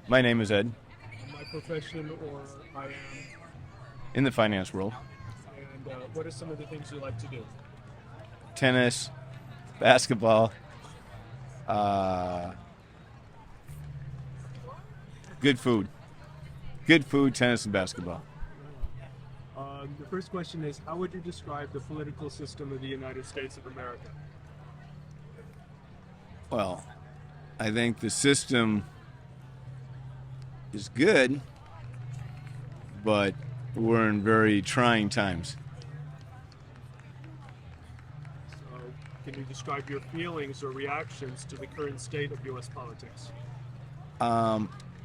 My name is Ed, My profession, or I am, in the finance world. and what are some of the things you like to do? Tennis, basketball, uh, good food. Good food, tennis, and basketball. The first question is, how would you describe the political system of the United States of America? Well, I think the system is good, but we're in very trying times. So, can you describe your feelings or reactions to the current state of U.S. politics?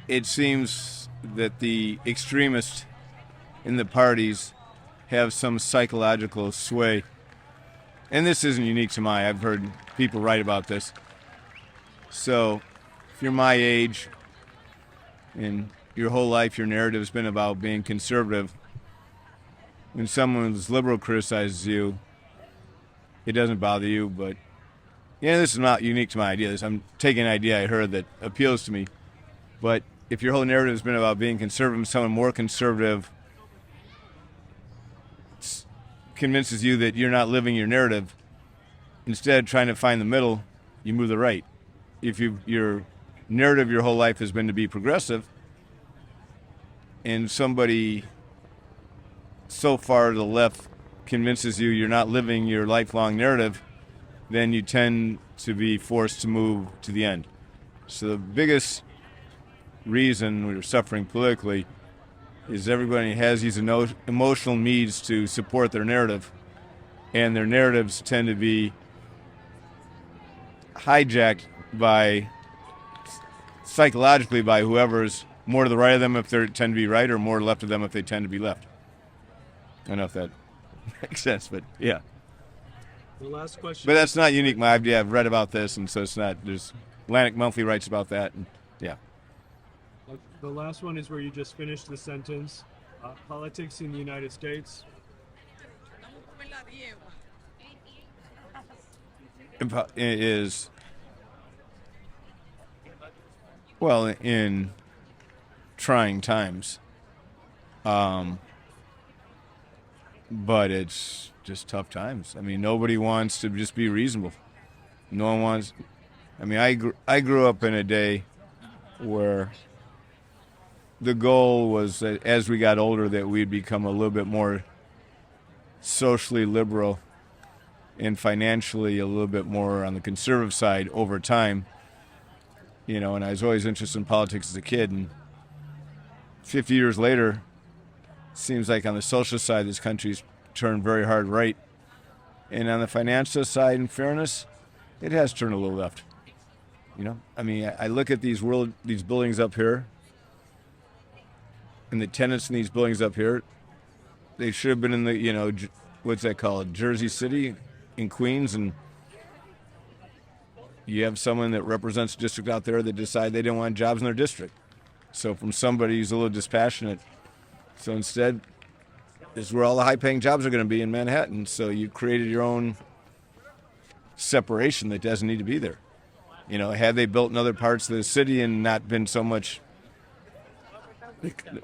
It seems that the extremists in the parties have some psychological sway. And this isn't unique to I've heard people write about this. So, if you're my age and your whole life your narrative's been about being conservative, when someone who's liberal criticizes you, it doesn't bother you. But yeah, this is not unique to my idea. I'm taking an idea I heard that appeals to me. But if your whole narrative has been about being conservative, someone more conservative convinces you that you're not living your narrative, instead of trying to find the middle, you move to the right. If your narrative your whole life has been to be progressive, and somebody so far to the left convinces you you're not living your lifelong narrative, then you tend to be forced to move to the end. So the biggest reason we're suffering politically is everybody has these emotional needs to support their narrative, and their narratives tend to be hijacked by psychologically by whoever's more to the right of them if they tend to be right, or more left of them if they tend to be left. I don't know if that makes sense, but yeah. The last question. But that's not unique. My idea. I've read about this, and so it's not. There's Atlantic Monthly writes about that, and yeah. The last one is where you just finished the sentence. Politics in the United States. Is well in trying times, but it's just tough times. I mean, nobody wants to just be reasonable. No one wants. I mean, I grew up in a day where the goal was that as we got older that we'd become a little bit more socially liberal and financially a little bit more on the conservative side over time. And I was always interested in politics as a kid, and 50 years later, it seems like on the social side, this country's turned very hard right. And on the financial side, in fairness, it has turned a little left. I mean, I look at these buildings up here, and the tenants in these buildings up here, they should have been in the, what's that called, Jersey City in Queens, and you have someone that represents a district out there that decide they didn't want jobs in their district. So from somebody who's a little dispassionate, so instead, this is where all the high-paying jobs are going to be in Manhattan. So you created your own separation that doesn't need to be there. Had they built in other parts of the city and not been so much,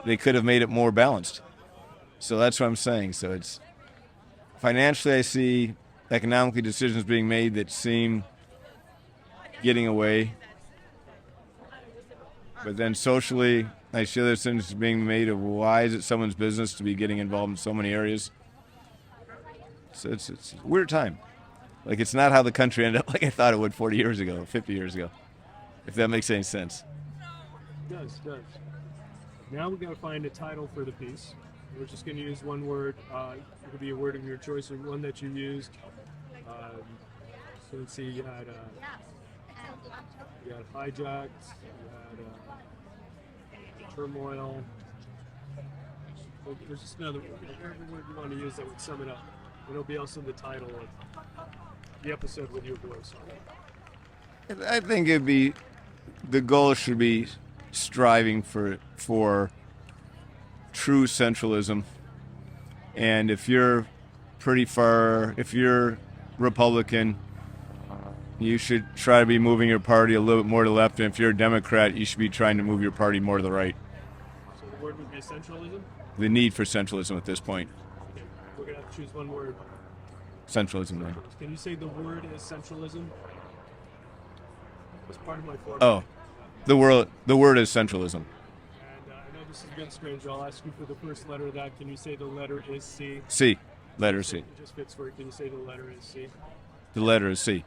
they could have made it more balanced. So that's what I'm saying. So it's financially, I see economically decisions being made that seem getting away. But then socially, I see other decisions being made of why is it someone's business to be getting involved in so many areas. So it's a weird time. Like, it's not how the country ended up like I thought it would 40 years ago, 50 years ago, if that makes any sense. It does. Now we're going to find a title for the piece. We're just going to use one word. It could be a word of your choice or one that you used. So let's see, you had hijacked, you had turmoil. There's just another whatever word you want to use that would sum it up. It'll be also the title of the episode with your voice on it. I think the goal should be striving for true centralism. And if you're if you're Republican, You should try to be moving your party a little bit more to the left, and if you're a Democrat, you should be trying to move your party more to the right. So the word would be centralism? The need for centralism at this point. Okay. We're going to have to choose one word. Centralism, then. Can you say the word is centralism? That's part of my format. Oh, the word is centralism. And I know this is a bit strange. I'll ask you for the first letter of that. Can you say the letter is C? C. Letter C. It just fits for it. Can you say the letter is C? The letter is C.